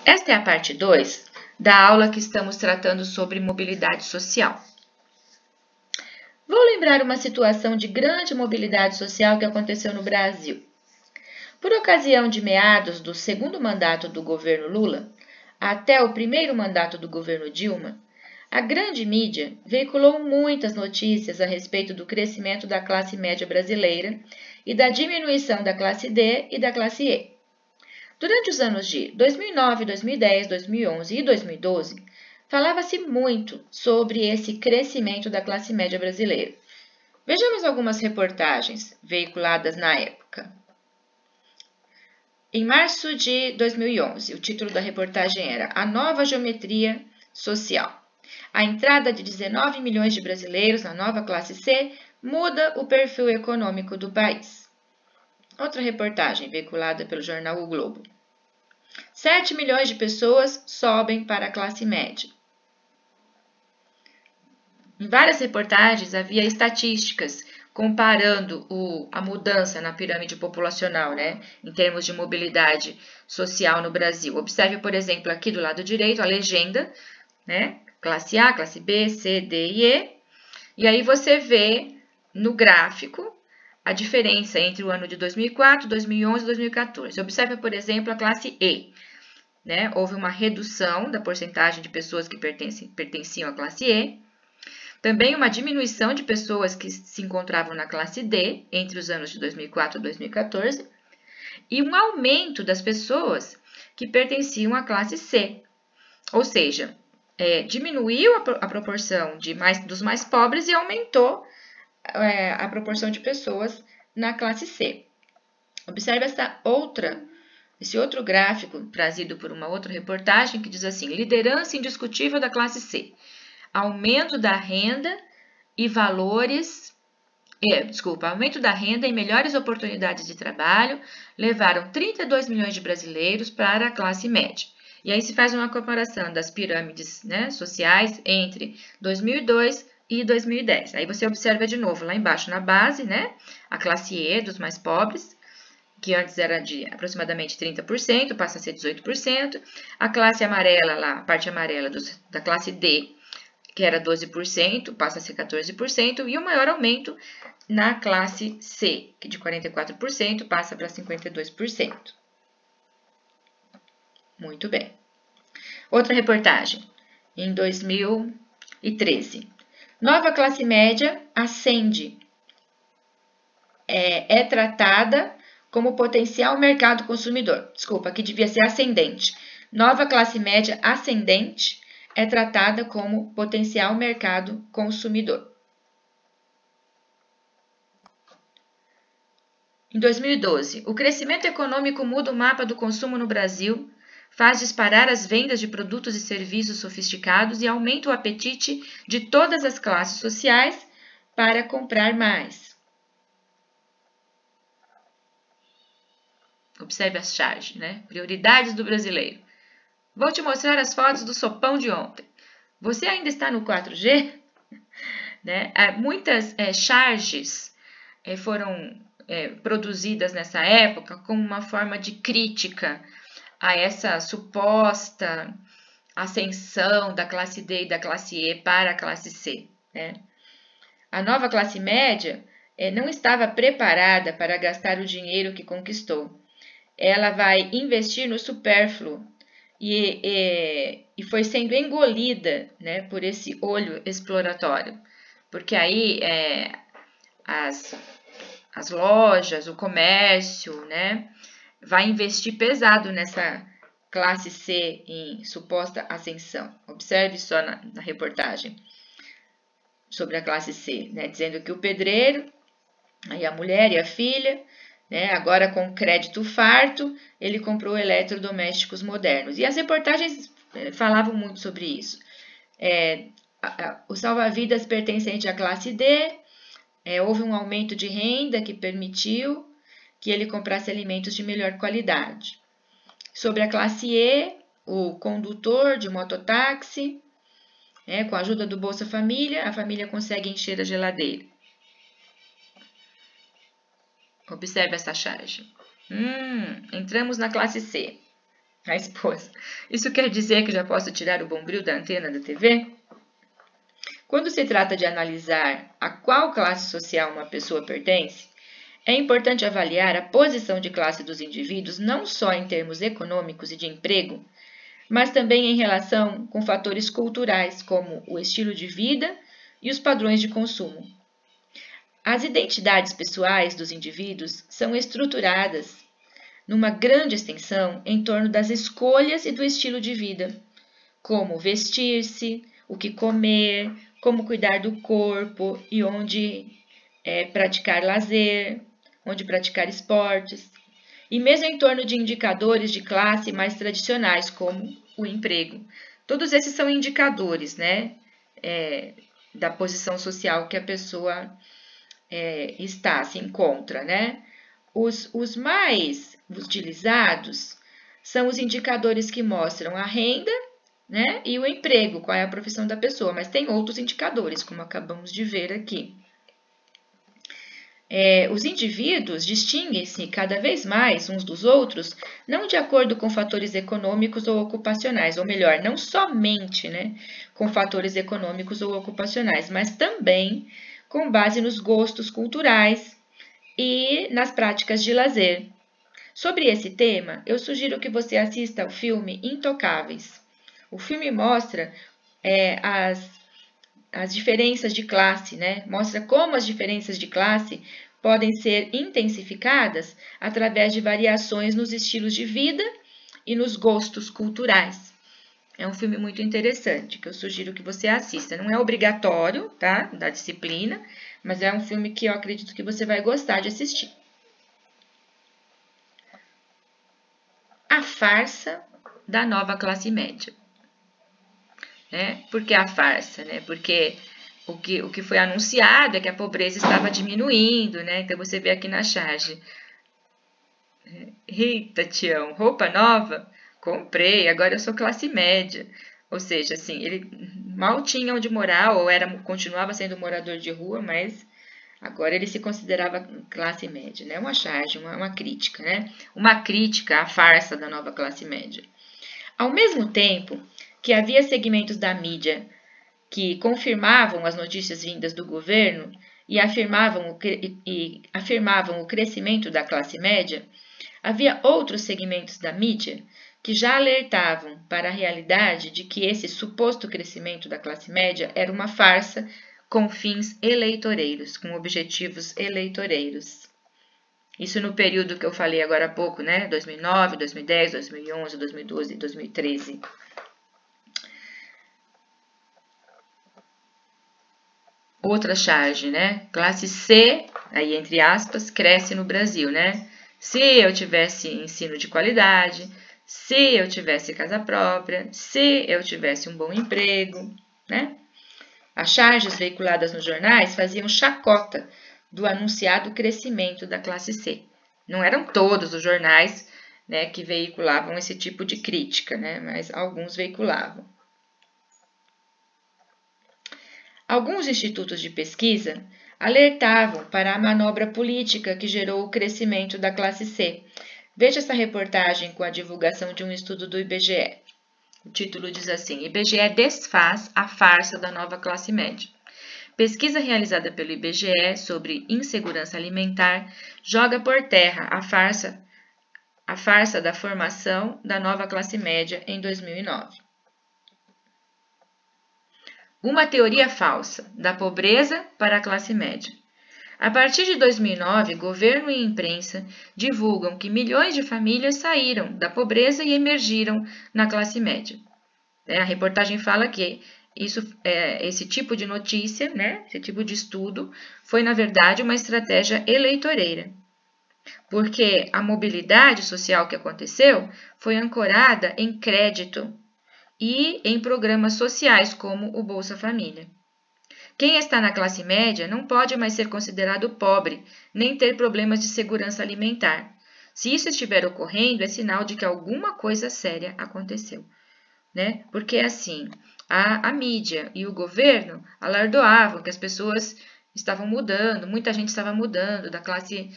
Esta é a parte 2 da aula que estamos tratando sobre mobilidade social. Vou lembrar uma situação de grande mobilidade social que aconteceu no Brasil. Por ocasião de meados do segundo mandato do governo Lula, até o primeiro mandato do governo Dilma, a grande mídia veiculou muitas notícias a respeito do crescimento da classe média brasileira e da diminuição da classe D e da classe E. Durante os anos de 2009, 2010, 2011 e 2012, falava-se muito sobre esse crescimento da classe média brasileira. Vejamos algumas reportagens veiculadas na época. Em março de 2011, o título da reportagem era A Nova Geometria Social. A entrada de 19 milhões de brasileiros na nova classe C muda o perfil econômico do país. Outra reportagem veiculada pelo jornal O Globo. 7 milhões de pessoas sobem para a classe média. Em várias reportagens havia estatísticas comparando a mudança na pirâmide populacional, em termos de mobilidade social no Brasil. Observe, por exemplo, aqui do lado direito a legenda, classe A, classe B, C, D e E. E aí você vê no gráfico a diferença entre o ano de 2004, 2011 e 2014. Observe, por exemplo, a classe E. Houve uma redução da porcentagem de pessoas que pertenciam à classe E. Também uma diminuição de pessoas que se encontravam na classe D entre os anos de 2004 e 2014. E um aumento das pessoas que pertenciam à classe C. Ou seja, diminuiu a proporção dos mais pobres e aumentou a proporção de pessoas na classe C. Observe esse outro gráfico trazido por uma outra reportagem que diz assim: liderança indiscutível da classe C. Aumento da renda e aumento da renda e melhores oportunidades de trabalho levaram 32 milhões de brasileiros para a classe média. E aí se faz uma comparação das pirâmides sociais entre 2002 e 2010. Aí você observa de novo lá embaixo na base, a classe E dos mais pobres, que antes era de aproximadamente 30%, passa a ser 18%. A classe amarela, lá, a parte amarela da classe D, que era 12%, passa a ser 14%. E o maior aumento na classe C, que de 44% passa para 52%. Muito bem. Outra reportagem, em 2013. Nova classe média ascende. É tratada como potencial mercado consumidor. Desculpa, aqui devia ser ascendente. Nova classe média ascendente é tratada como potencial mercado consumidor. Em 2012, o crescimento econômico muda o mapa do consumo no Brasil, faz disparar as vendas de produtos e serviços sofisticados e aumenta o apetite de todas as classes sociais para comprar mais. Observe as charges, Prioridades do brasileiro. Vou te mostrar as fotos do sopão de ontem. Você ainda está no 4G? Muitas charges foram produzidas nessa época como uma forma de crítica a essa suposta ascensão da classe D e da classe E para a classe C. A nova classe média não estava preparada para gastar o dinheiro que conquistou. Ela vai investir no supérfluo e foi sendo engolida por esse olho exploratório. Porque aí as lojas, o comércio, vai investir pesado nessa classe C em suposta ascensão. Observe só na reportagem sobre a classe C, dizendo que o pedreiro, aí a mulher e a filha, agora com crédito farto, ele comprou eletrodomésticos modernos. E as reportagens falavam muito sobre isso. O salva-vidas pertencente à classe D, houve um aumento de renda que permitiu que ele comprasse alimentos de melhor qualidade. Sobre a classe E, o condutor de mototáxi, com a ajuda do Bolsa Família, a família consegue encher a geladeira. Observe essa charge. Entramos na classe C. A esposa. Isso quer dizer que já posso tirar o bombril da antena da TV? Quando se trata de analisar a qual classe social uma pessoa pertence, é importante avaliar a posição de classe dos indivíduos não só em termos econômicos e de emprego, mas também em relação com fatores culturais, como o estilo de vida e os padrões de consumo. As identidades pessoais dos indivíduos são estruturadas numa grande extensão em torno das escolhas e do estilo de vida, como vestir-se, o que comer, como cuidar do corpo e onde praticar lazer, onde praticar esportes, e mesmo em torno de indicadores de classe mais tradicionais, como o emprego. Todos esses são indicadores, né, da posição social que a pessoa se encontra, né? Os mais utilizados são os indicadores que mostram a renda, né, e o emprego, qual é a profissão da pessoa, mas tem outros indicadores, como acabamos de ver aqui. Os indivíduos distinguem-se cada vez mais uns dos outros, não de acordo com fatores econômicos ou ocupacionais, ou melhor, não somente, né, com fatores econômicos ou ocupacionais, mas também com base nos gostos culturais e nas práticas de lazer. Sobre esse tema, eu sugiro que você assista ao filme Intocáveis. O filme mostra as diferenças de classe, né? Mostra como as diferenças de classe podem ser intensificadas através de variações nos estilos de vida e nos gostos culturais. É um filme muito interessante, que eu sugiro que você assista. Não é obrigatório, tá? Da disciplina, mas é um filme que eu acredito que você vai gostar de assistir. A farsa da nova classe média. Né? Por que a farsa? Né? Porque o que foi anunciado é que a pobreza estava diminuindo, né? Então você vê aqui na charge. Eita, Tião, roupa nova? Comprei, agora eu sou classe média. Ou seja, assim, ele mal tinha onde morar, ou continuava sendo morador de rua, mas agora ele se considerava classe média, né? Uma charge, uma crítica, né? Uma crítica à farsa da nova classe média. Ao mesmo tempo que havia segmentos da mídia que confirmavam as notícias vindas do governo e afirmavam o crescimento da classe média, havia outros segmentos da mídia que já alertavam para a realidade de que esse suposto crescimento da classe média era uma farsa com fins eleitoreiros, com objetivos eleitoreiros. Isso no período que eu falei agora há pouco, né? 2009, 2010, 2011, 2012 e 2013. Outra charge, né? Classe C, aí entre aspas, cresce no Brasil, né? Se eu tivesse ensino de qualidade, se eu tivesse casa própria, se eu tivesse um bom emprego, né? As charges veiculadas nos jornais faziam chacota do anunciado crescimento da classe C. Não eram todos os jornais, né, que veiculavam esse tipo de crítica, né? Mas alguns veiculavam. Alguns institutos de pesquisa alertavam para a manobra política que gerou o crescimento da classe C. Veja essa reportagem com a divulgação de um estudo do IBGE. O título diz assim: IBGE desfaz a farsa da nova classe média. Pesquisa realizada pelo IBGE sobre insegurança alimentar joga por terra a farsa da formação da nova classe média em 2009. Uma teoria falsa, da pobreza para a classe média. A partir de 2009, governo e imprensa divulgam que milhões de famílias saíram da pobreza e emergiram na classe média. A reportagem fala que esse tipo de notícia, né, esse tipo de estudo, foi, na verdade, uma estratégia eleitoreira. Porque a mobilidade social que aconteceu foi ancorada em crédito e em programas sociais como o Bolsa Família. Quem está na classe média não pode mais ser considerado pobre, nem ter problemas de segurança alimentar. Se isso estiver ocorrendo, é sinal de que alguma coisa séria aconteceu, né? Porque assim, a mídia e o governo alardoavam que as pessoas estavam mudando, muita gente estava mudando da classe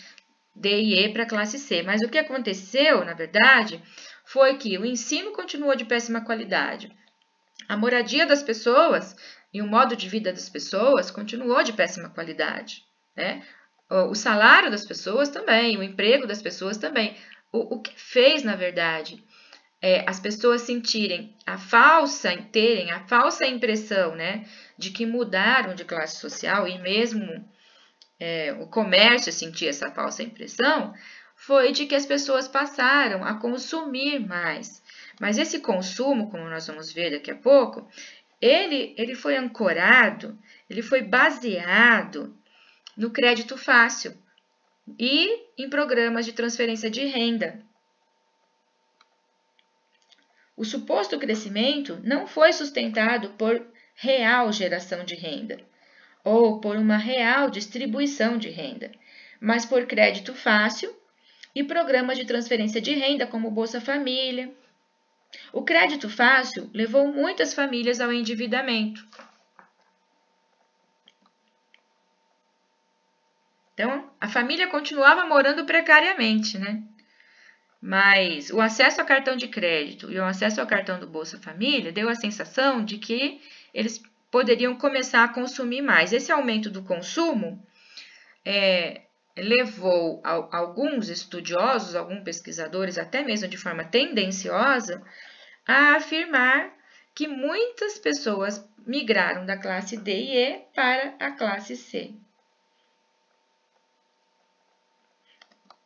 D e E para a classe C. Mas o que aconteceu, na verdade, foi que o ensino continuou de péssima qualidade. A moradia das pessoas e o modo de vida das pessoas continuou de péssima qualidade, né? O salário das pessoas também, o emprego das pessoas também. O que fez, na verdade, as pessoas terem a falsa impressão, né, de que mudaram de classe social, e mesmo o comércio sentia essa falsa impressão, foi de que as pessoas passaram a consumir mais. Mas esse consumo, como nós vamos ver daqui a pouco, ele foi ancorado, ele foi baseado no crédito fácil e em programas de transferência de renda. O suposto crescimento não foi sustentado por real geração de renda ou por uma real distribuição de renda, mas por crédito fácil e programas de transferência de renda como Bolsa Família. O crédito fácil levou muitas famílias ao endividamento. Então, a família continuava morando precariamente, né? Mas o acesso ao cartão de crédito e o acesso ao cartão do Bolsa Família deu a sensação de que eles poderiam começar a consumir mais. Esse aumento do consumo levou alguns estudiosos, alguns pesquisadores, até mesmo de forma tendenciosa, a afirmar que muitas pessoas migraram da classe D e E para a classe C.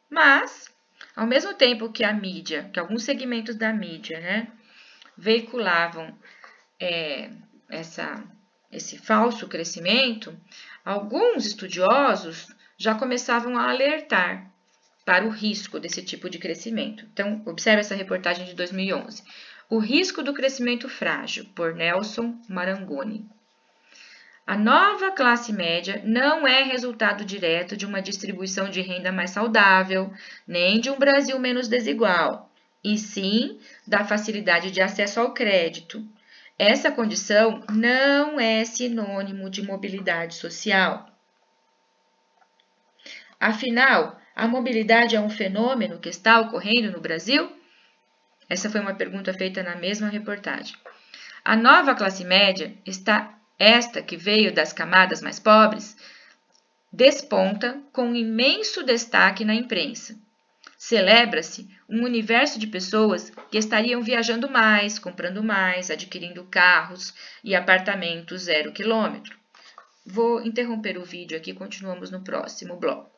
Mas, ao mesmo tempo que a mídia, que alguns segmentos da mídia, né, veiculavam esse falso crescimento, alguns estudiosos já começavam a alertar para o risco desse tipo de crescimento. Então, observe essa reportagem de 2011. O risco do crescimento frágil, por Nelson Marangoni. A nova classe média não é resultado direto de uma distribuição de renda mais saudável, nem de um Brasil menos desigual, e sim da facilidade de acesso ao crédito. Essa condição não é sinônimo de mobilidade social. Afinal, a mobilidade é um fenômeno que está ocorrendo no Brasil? Essa foi uma pergunta feita na mesma reportagem. A nova classe média esta que veio das camadas mais pobres, desponta com um imenso destaque na imprensa. Celebra-se um universo de pessoas que estariam viajando mais, comprando mais, adquirindo carros e apartamentos 0 quilômetro. Vou interromper o vídeo aqui, continuamos no próximo bloco.